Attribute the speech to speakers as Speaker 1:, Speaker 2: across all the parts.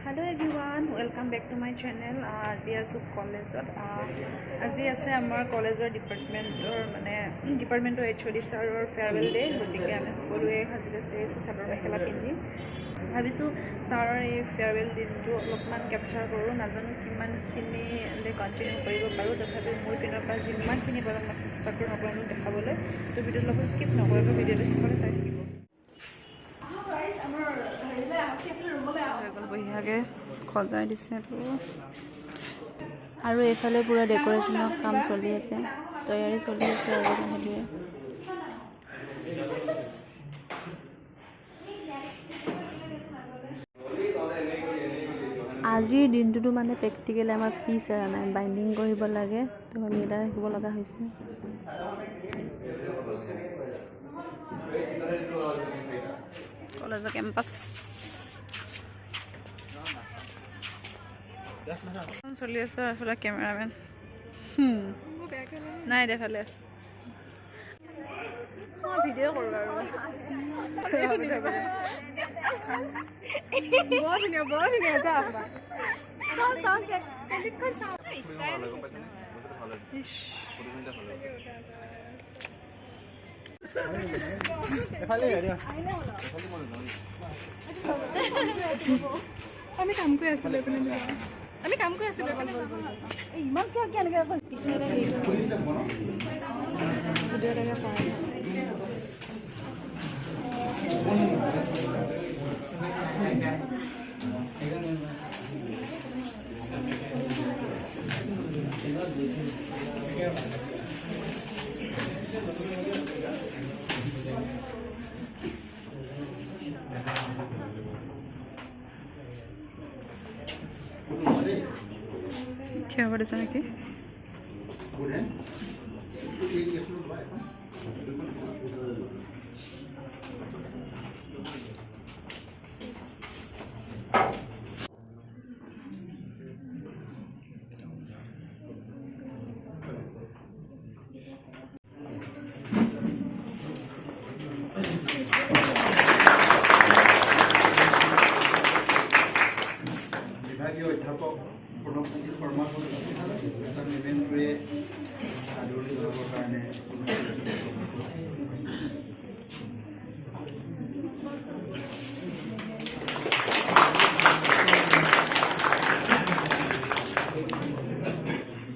Speaker 1: Hello everyone, welcome back to my channel. Dear Suk College. আজি আছে আমাৰ কলেজৰ ডিপাৰ্টমেণ্টৰ HOD ছাৰৰ ফেয়াৰৱেল ডে, গতিকে আমি সকলোৱে সাজি লৈছোঁ চাদৰ মেখেলা পিন্ধি। ভাবিছোঁ ছাৰৰ এই ফেয়াৰৱেল দিনটো অলপমান কেপচাৰ কৰোঁ, নাজানো কিমানখিনি কণ্টিনিউ কৰিব পাৰোঁ, তথাপিও মোৰ পিনৰ পৰা যিমানখিনি পাৰোঁ মই চেষ্টা কৰোঁ আপোনালোকক দেখাবলৈ। তো ভিডিঅ'টো অলপ স্কিপ নকৰিব, ভিডিঅ'টো শেষলৈ চাই থাকিব। বঢ়িয়াকৈ সজাই দিছে আৰু এইফালে পুৰা ডেকৰেশ্যনৰ কাম চলি আছে, তৈয়াৰী চলি আছে আৰু লাহে আজিৰ দিনটোতো মানে প্ৰেক্টিকেলি আমাৰ পিচ এৰা নাই, বাইণ্ডিং কৰিব লাগে, তো মিলাই ৰাখিব লগা হৈছে। কলেজৰ কেম্পাছ চলি আছে, এফালে কেমেৰামেন নাই দেখালে আছে, ভিডিঅ' কৰোঁ আৰু বৰ ধুনীয়া যা আমি কাম কৰি আছিলোঁ ইমান কিয় কেনেকৈ পিছতে ভিডিঅ' এটাকে পাওঁ। क्या हो रहा है कि
Speaker 2: विभागीय अध्यापक प्रणवचंद्र शर्मा मेमेन्टोए आदरणि जनाবৰ কাৰণে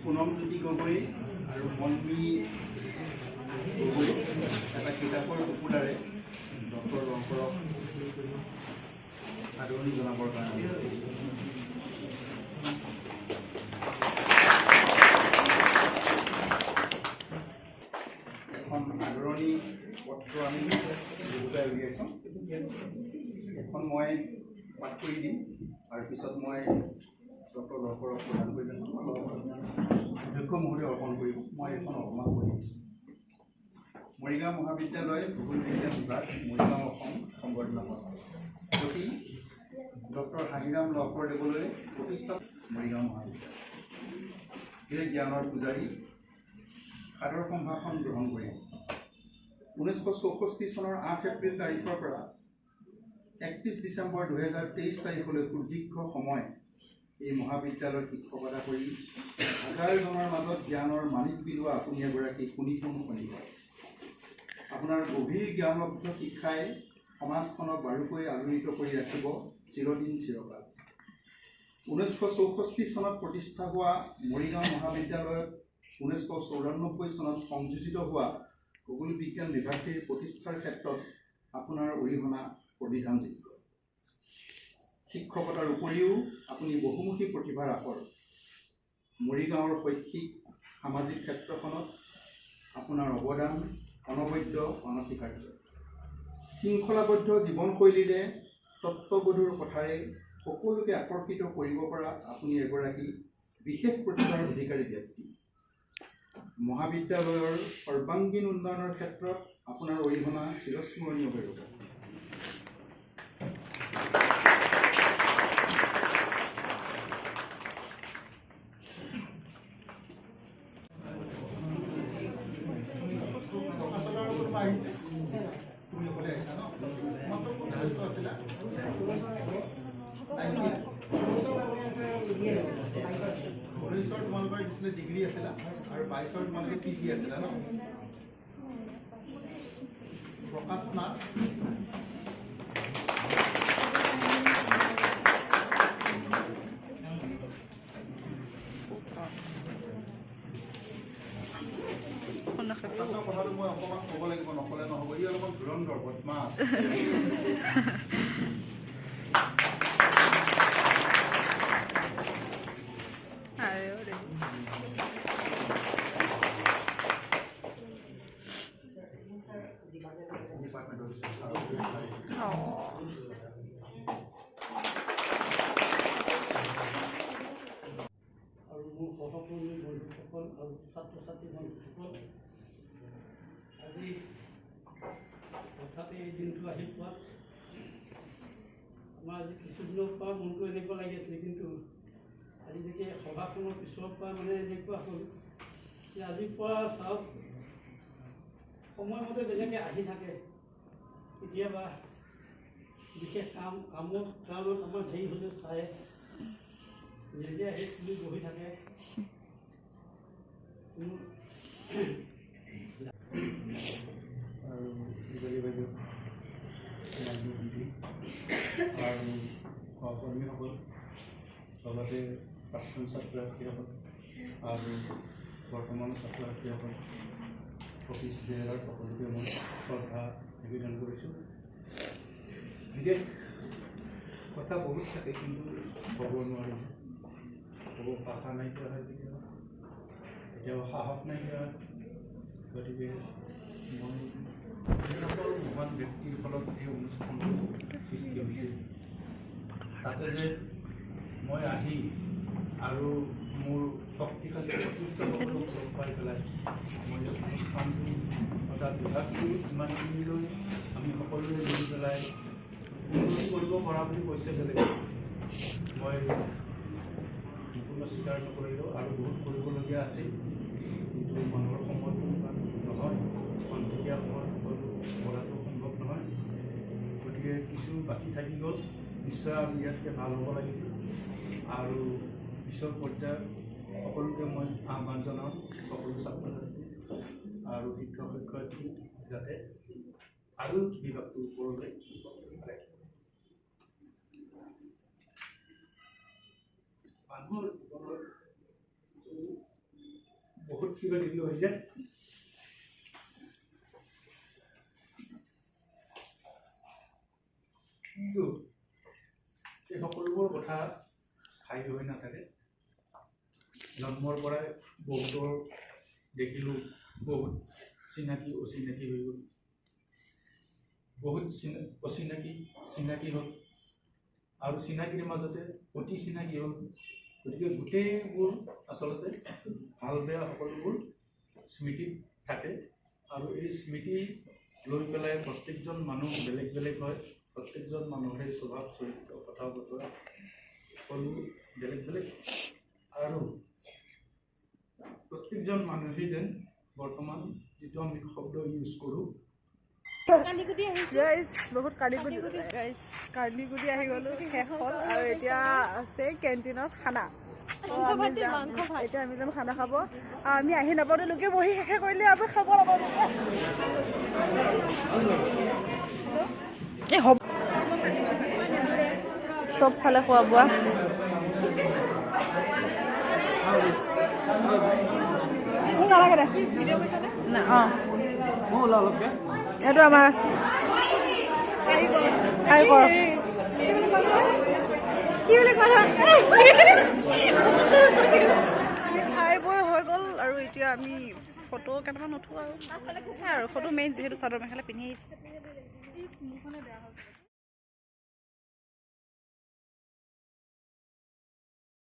Speaker 2: পুনমজ্যোতি গগৈ আৰু মনবী গগৈ এটা কিতাপৰ টুকুৰাৰে ডক্টৰ লংকৰক আদৰণি জনাবৰ কাৰণে আদৰণি পত্ৰ আমি গোটাই উলিয়াইছোঁ। এখন মই পাঠ কৰি দিম আৰু পিছত মই ডক্টৰ লংকৰক প্ৰদান কৰি দিম, অধ্যক্ষ মহোদয় অৰ্পণ কৰিব। মই এখন অকণমান পঢ়ি দিছোঁ। মৰিগাঁও মহাবিদ্যালয় ভূগোল বিজ্ঞান বিভাগ, মৰিগাঁও, অসম সংবৰ্ধনা পত্ৰ প্ৰতি ডক্টৰ হাহিৰাম লহকৰদেৱলৈ প্ৰতিষ্ঠা মৰিগাঁও মহাবিদ্যালয়। এই জ্ঞানৰ পূজাৰী সাদৰ সম্ভাষণ গ্ৰহণ কৰিম। 1964 চনৰ 8 এপ্ৰিল তাৰিখৰ পৰা 31 ডিচেম্বৰ 2023 তাৰিখলৈ সুদীৰ্ঘ সময় এই মহাবিদ্যালয়ত শিক্ষকতা কৰি হাজাৰজনৰ মাজত জ্ঞানৰ মানিক বিলোৱা আপুনি এগৰাকী শুনিপুণ সন্ধিয়া। আপোনাৰ গভীৰ জ্ঞানলব্ধ শিক্ষাই সমাজখনক বাৰুকৈ আলোড়িত কৰি ৰাখিব চিৰদিন চিৰকাল। 1964 চনত প্ৰতিষ্ঠা হোৱা মৰিগাঁও মহাবিদ্যালয়ত 1994 চনত সংযোজিত হোৱা ভূগোল বিজ্ঞান বিভাগটিৰ প্ৰতিষ্ঠাৰ ক্ষেত্ৰত আপোনাৰ অৰিহণা পৰিধানযোগ্য। শিক্ষকতাৰ উপৰিও আপুনি বহুমুখী প্ৰতিভাৰ আকৰ। মৰিগাঁৱৰ শৈক্ষিক সামাজিক ক্ষেত্ৰখনত আপোনাৰ অৱদান অনবদ্য অনস্বীকাৰ্য। শৃংখলাবদ্ধ জীৱনশৈলীৰে তত্ত্বগধুৰ কথাৰে সকলোকে আকৰ্ষিত কৰিব পৰা আপুনি এগৰাকী বিশেষ প্ৰতিভাৰ অধিকাৰী ব্যক্তি। মহাবিদ্যালয়ৰ সৰ্বাংগীন উন্নয়নৰ ক্ষেত্ৰত আপোনাৰ অৰিহণা চিৰস্মৰণীয় হৈ ৰ'ব। তুমি অকলে আহিছা ন? মাত্ৰ 50 আছিলা। 19 তোমালোকৰ দিছিলে ডিগ্ৰী আছিলে আৰু 22 তোমালোকে PG আছিলে ন প্ৰকাশ নাথ কথাটো মই অকণমান ক'ব লাগিব নক'লে নহ'ব ই অলপমান ধুৰন্ধৰ বদমাছ
Speaker 3: আৰু মোৰ সহকৰ্মী বন্ধুসকল আৰু ছাত্ৰ ছাত্ৰী বন্ধুসকল আজি হঠাতে এই দিনটো আহি পোৱাত আমাৰ আজি কিছুদিনৰ পৰা মনটো এনেকুৱা লাগি আছিলে কিন্তু আজি যেতিয়া সভাখনৰ পিছৰ পৰা মানে এনেকুৱা হ'ল যে আজিৰ পৰা চাওক সময়মতে যেনেকৈ আহি থাকে কেতিয়াবা বিশেষ কামৰ কাৰণত আমাৰ দেৰি হ'লেও চাই নিজে আহি তুলি বহি থাকে
Speaker 2: আৰু ইজনী বাইদেউ আৰু সহকৰ্মীসকল লগতে প্ৰাক্তন ছাত্ৰ ছাত্ৰীসকল আৰু বৰ্তমান ছাত্ৰ ছাত্ৰীসকল অফিচ বিভাগৰ সকলোকে মই শ্ৰদ্ধা নিবেদন কৰিছোঁ বিশেষ কথা বহুত থাকে কিন্তু ক'ব নোৱাৰিছে ক'ব ভাষা নাইকিয়া হয় কেতিয়াও সাহস নাইকিয়া হয় গতিকে মই মহান ব্যক্তিৰ ফলত এই অনুষ্ঠানটো সৃষ্টি হৈছিল তাতে যে মই আহি আৰু মোৰ শক্তিশালী প্ৰতিষ্ঠাসকলক লগ পাই পেলাই মই অনুষ্ঠানটো অৰ্থাৎ বিভাগটো ইমানখিনিলৈ আমি সকলোৱে মিলি পেলাই উন্নতি কৰিব পৰা বুলি কৈছে বেলেগ মই সম্পূৰ্ণ স্বীকাৰ নকৰিলোঁ আৰু বহুত কৰিবলগীয়া আছিল কিন্তু মানুহৰ সময়টো ইমান নহয় খন্তেকীয়া সময়ত সকলো কৰাটো সম্ভৱ নহয় গতিকে কিছু বাকী থাকি গ'ল নিশ্চয় আমি ইয়াতকৈ ভাল হ'ব লাগিছিল আৰু পিছৰ পৰ্যায়ত সকলোকে মই আহ্বান জনাওঁ সকলো ছাত্ৰ ছাত্ৰী আৰু শিক্ষক শিক্ষয়িত্ৰী যাতে আৰু বিভাগটোৰ ওপৰলৈ মানুহৰ জীৱনৰ বহুত কিবা কিবি হৈ যায় কিন্তু এই সকলোবোৰ কথা স্থায়ী হৈ নাথাকে জন্মৰ পৰাই বহুতৰ দেখিলোঁ বহুত চিনাকি অচিনাকি হৈ গ'ল বহুত চিনাকি হ'ল আৰু চিনাকিৰ মাজতে অতি চিনাকি হ'ল গতিকে গোটেইবোৰ আচলতে ভাল বেয়া সকলোবোৰ স্মৃতিত থাকে আৰু এই স্মৃতি লৈ পেলাই প্ৰত্যেকজন মানুহ বেলেগ বেলেগ হয় প্ৰত্যেকজন মানুহৰে স্বভাৱ চৰিত্ৰ কথা বতৰা সকলো বেলেগ বেলেগ আৰু প্ৰত্যেকজন মানুহেই যেন বৰ্তমান যিটো আমি শব্দ ইউজ কৰোঁ
Speaker 1: বহুত কাৰ্লিগুটি আহি গ'লো শেষ হ'ল আৰু এতিয়া আছে কেণ্টিনত খানা এতিয়া আমি যাম খানা খাব আমি আহি নাপাওঁতে লোকে বহি শেষে কৰিলে আমি খাব নাপাওঁ চব ফালে খোৱা বোৱা নালাগে দে অঁ এইটো আমাৰ কি বুলি কয় খাই বৈ হৈ গ'ল আৰু এতিয়া আমি ফটো কেইটামান উঠোঁ আৰু ফটো মেইন যিহেতু চাদৰ মেখেলা পিন্ধি আহিছোঁ